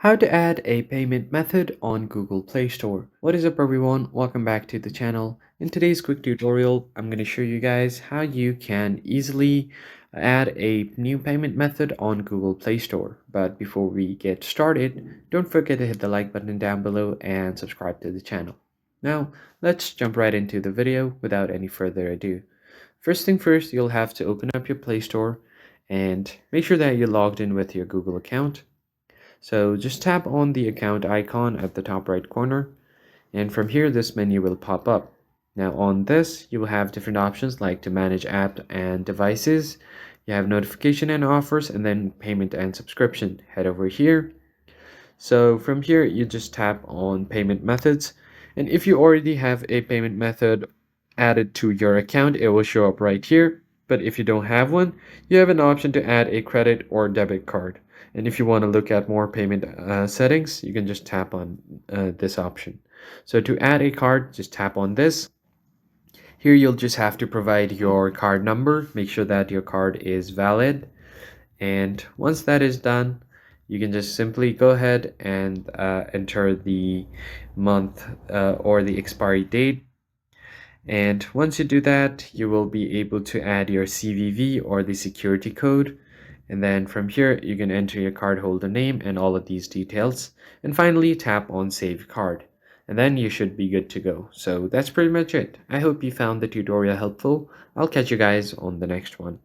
How to add a payment method on Google Play Store. What is up everyone? Welcome back to the channel. In today's quick tutorial, I'm going to show you guys how you can easily add a new payment method on Google Play Store. But before we get started, don't forget to hit the like button down below and subscribe to the channel. Now, let's jump right into the video without any further ado. First thing first, you'll have to open up your Play Store and make sure that you're logged in with your Google account. So just tap on the account icon at the top right corner, and from here this menu will pop up. Now on this you will have different options like to manage app and devices. You have notification and offers, and then payment and subscription. Head over here. So from here you just tap on payment methods, and if you already have a payment method added to your account, it will show up right here. But if you don't have one, you have an option to add a credit or debit card. And if you want to look at more payment settings, you can just tap on this option. So to add a card, just tap on this. Here you'll just have to provide your card number, make sure that your card is valid. And once that is done, you can just simply go ahead and enter the month or the expiry date. And once you do that, you will be able to add your CVV or the security code. And then from here, you can enter your cardholder name and all of these details. And finally, tap on Save Card. And then you should be good to go. So that's pretty much it. I hope you found the tutorial helpful. I'll catch you guys on the next one.